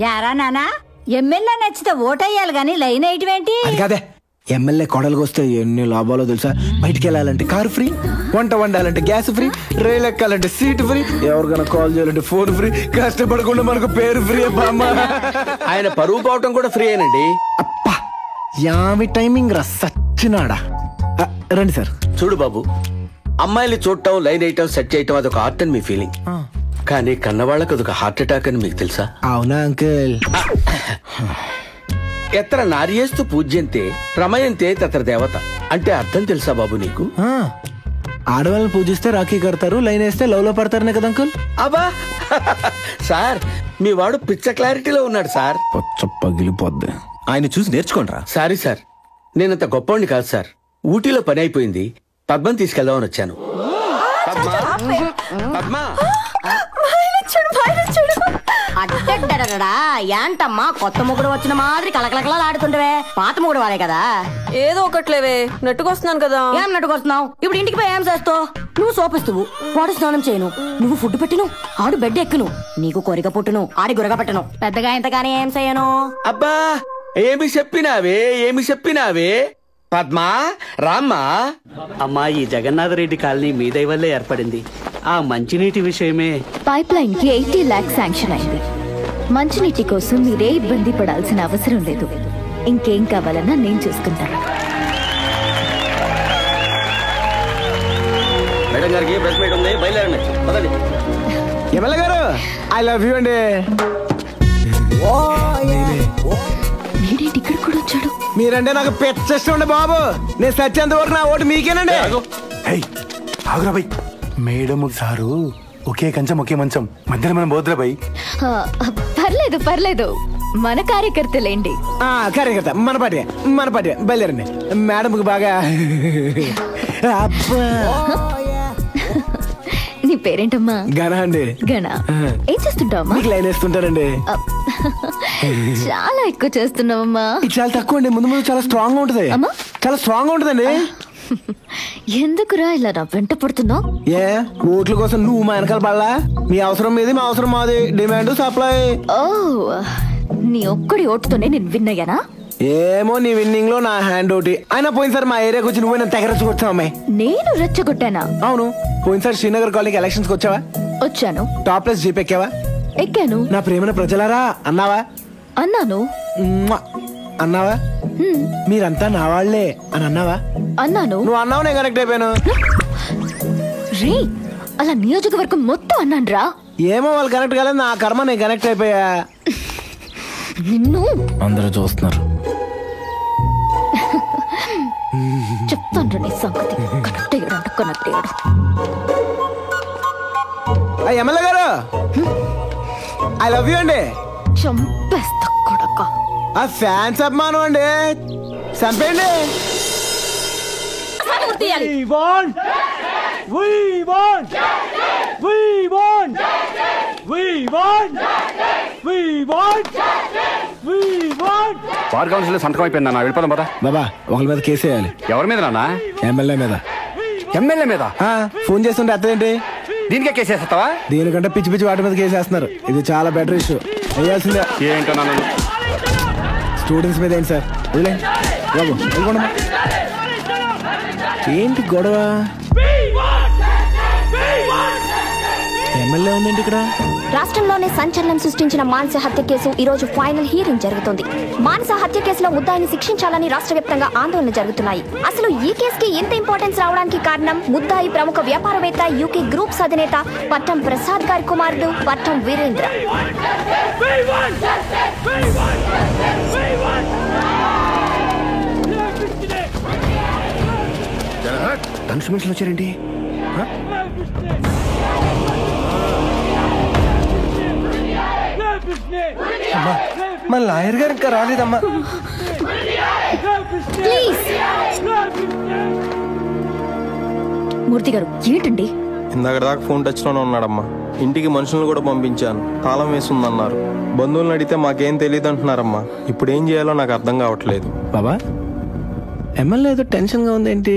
యారా నానా ఎమ్మెల్యే నచ్చితే ఓటయ్యాలి గాని లైన్ వేయటమేంటి? అది కాదే, ఎమ్మెల్యే కోడలుగా వస్తే ఎన్ని లాభాలో తెలుసా? బయటికి వెళ్ళాలంటే కారు ఫ్రీ, వంట వండాలంటే గ్యాస్ ఫ్రీ, రైలు ఎక్కాలంటే సీట్ ఫ్రీ, ఎవరికైనా కాల్ చేయాలంటే ఫోన్ ఫ్రీ, కష్టపడకుండా మనకు పేరు ఫ్రీ. ఆయన పరువు పోవటం కూడా ఫ్రీ అయినండి. అప్పా యామి టైమింగ్ రా సచ్చినాడా. రండి సార్. చూడు బాబు, అమ్మాయిలు చూడటం, లైన్ వేయటం, సెట్ చేయటం అదొక ఆర్ట్ అని మీ ఫీలింగ్. కానీ కన్నవాళ్ళకి అదొక హార్ట్ అటాక్ అని మీకు తెలుసా? అవునా అంకుల్? ఎత్ర నార్యేస్తు పూజ్యంతే ప్రమయంతే తత్ర దేవత అంటే అర్థం తెలుసా బాబు నీకు? ఆడవాళ్ళని పూజిస్తే రాఖీ కడతారు, లైన్ వేస్తే లవ్ లో పడతారనే కదా అంకుల్? అబ్బా సార్, మీ వాడు పిచ్చ క్లారిటీలో ఉన్నాడు సార్. పగిలిపోద్ది. ఆయన చూసి నేర్చుకోండిరా. సారీ సార్, నేనంత గొప్పవాడిని కాదు సార్. ఊటీలో పని అయిపోయింది, పద్మని తీసుకెళ్దామని వచ్చాను. పద్మా అడ్డడ్డడా ఏంటమ్మా కొత్త మొగుడు వచ్చిన మాదిరి కలకలకలా ఆడుతుంటవే? పాత మొగుడు వారే కదా. ఏదో ఒకట్లేవే, నెట్టుకొస్తున్నాను కదా. ఏం నెట్టుకొస్తున్నావు? ఇప్పుడు ఇంటికి పోయి ఏం చేస్తావు? నువ్వు సోపిస్తువు, వాడు స్నానం చేయను, నువ్వు ఫుడ్ పెట్టిను, ఆడు బెడ్ ఎక్కును, నీకు కోరిక పుట్టును, ఆడి గురగ పెట్టను, పెద్దగా ఇంతగానే ఏం చేయను. అబ్బా ఏమి చెప్పినావే పద్మా రామ్మా. అమ్మా, ఈ జగన్నాథరెడ్డి కాలనీ మీ దయ వల్లే ఏర్పడింది. ఆ మంచినీటి విషయమే. పైప్ లైన్ కి 80 lakhs శాంక్షన్ అయింది. మంచినీటి కోసం మీరే ఇబ్బంది పడాల్సిన అవసరం లేదు. ఇంకేం కావాలన్నా నేను చూసుకుంటాను. మేడం గారికి ప్రెస్ మీట్ ఉంది, బయలుదేరండి. ఎమ్మెల్యే గారు ఐ లవ్ యూ అండి. వీడేంటి ఇక్కడ కూడా వచ్చాడు? మీరంటే నాకు పెద్ద ఇష్టం ఉండే బాబు. నేను సత్యంత వరకు నా ఓటు మీకేనండి. ఆగురా బై, మేడం సారు ఒకే కంచం ఒకే మంచం, మధ్యలో మనం పోతురా బై. పర్లేదు పర్లేదు, మన కార్యకర్తలేండి. కార్యకర్త మన పార్టీ బయలుదేరండి. మేడంకి బాగా నీ పేరేంటమ్మా? గణ అండి. గణ. ఏం చేస్తుంటావమ్మా? లైన్ వేస్తుంటారండి. చాలా ఎక్కువ చేస్తున్నావమ్మా. చాలా తక్కువ అండి, ముందు చాలా స్ట్రాంగ్ గా ఉంటది. చాలా స్ట్రాంగ్ గా ఉంటదండి. ఎందుకురా ఇలా నా వెంట పడుతున్నావు? ఏ ఓట్ల కోసం నువ్వు మా వెనకాల పడలా? మీ అవసరం మీది, మా అవసరం మాది, డిమాండ్ సప్లై. ఓ, నీ ఒక్కడి ఓటుతోనే నేను విన్ అయ్యానా? ఏమో నీ విన్నింగ్ లో నా హ్యాండ్ ఒకటి. అయినా పోయినసారి మా ఏరియాకి వచ్చి నువ్వే నన్ను తెగరచ్చుకొచ్చావు అమ్మాయి. నేను రెచ్చగొట్టానా? అవును. పోయినసారి శ్రీనగర్ కాలనీకి ఎలక్షన్స్ కి వచ్చావా? వచ్చాను. టాప్లెస్ జీప్ ఎక్కావా? ఎక్కాను. నా ప్రేమన ప్రజలారా అన్నావా? అన్నాను. అన్నావా? మీరంతా నా వాళ్లే అని అన్నావా? అన్నాను. నువ్వు అన్నావు, నేను కనెక్ట్ అయిపోయాను. రే, అలా నియోజకవర్గం మొత్తం అన్నాను రా. ఏమో వాళ్ళు కనెక్ట్ కాలేదు, నా కర్మ నేను కనెక్ట్ అయిపోయా. నిన్ను అందరూ చూస్తున్నారు. చెప్తాను నీ సంగతి. కనెక్ట్ అయ్యాడు, కనెక్ట్ అయ్యాడు. ఎమ్మెల్యే గారు ఐ లవ్ యూ అండి. చంపేస్తా కొడక. ఆ ఫ్యాన్స్ అభిమానం అండి, చంపేయండి. వార్డ్ కౌన్సిల్ సంతకం అయిపోయింది అన్న, వెళ్ళిపోదాం పదా. బాబా ఒకరి మీద కేసు వేయాలి. ఎవరి మీద నాన్న? ఎమ్మెల్యే మీద. ఎమ్మెల్యే మీద ఫోన్ చేస్తుంటే అర్థమేంటి? దీనికే కేసు వేస్తావా? దీనికంటే పిచ్చి పిచ్చి వాటి మీద కేసు వేస్తున్నారు. ఇది చాలా బెటర్ ఇష్యూ, వేయాల్సిందే. ఏంటో నాన్న, స్టూడెంట్స్ మీద ఏంటి సార్? బాబు వెళ్ళకుండా. ఏంటి గొడవ? ఎమ్మెల్యే ఉందేంటి ఇక్కడ? రాష్ట్రంలోనే సంచలనం సృష్టించిన మానస హత్య కేసు ఈ రోజు ఫైనల్ హియరింగ్ జరుగుతుంది. మానస హత్య కేసులో ముద్దాయిని శిక్షించాలని రాష్ట్ర వ్యాప్తంగా ఆందోళన జరుగుతున్నాయి. అసలు ఈ కేసుకి ఎంత ఇంపార్టెన్స్ రావడానికి కారణం ముద్దాయి ప్రముఖ వ్యాపారవేత్త యూకే గ్రూప్స్ అధినేత పట్టం ప్రసాద్ గారి కుమారుడు పట్టం వీరేంద్ర. కన్స్యూమర్స్ వచ్చారండి. మన లాయర్ గారు ఇంకా రాలేదమ్మా. మూర్తి గారు ఏంటండి? ఇందాక దాకా ఫోన్ టచ్ లోనే ఉన్నాడమ్మా. ఇంటికి మనుషులను కూడా పంపించాను, తాళం వేస్తుందన్నారు. బంధువులను అడిగితే మాకేం తెలియదు అంటున్నారమ్మా. ఇప్పుడు ఏం చేయాలో నాకు అర్థం కావట్లేదు. బాబా ఎమ్మెల్యే ఏదో టెన్షన్ గా ఉందేంటి?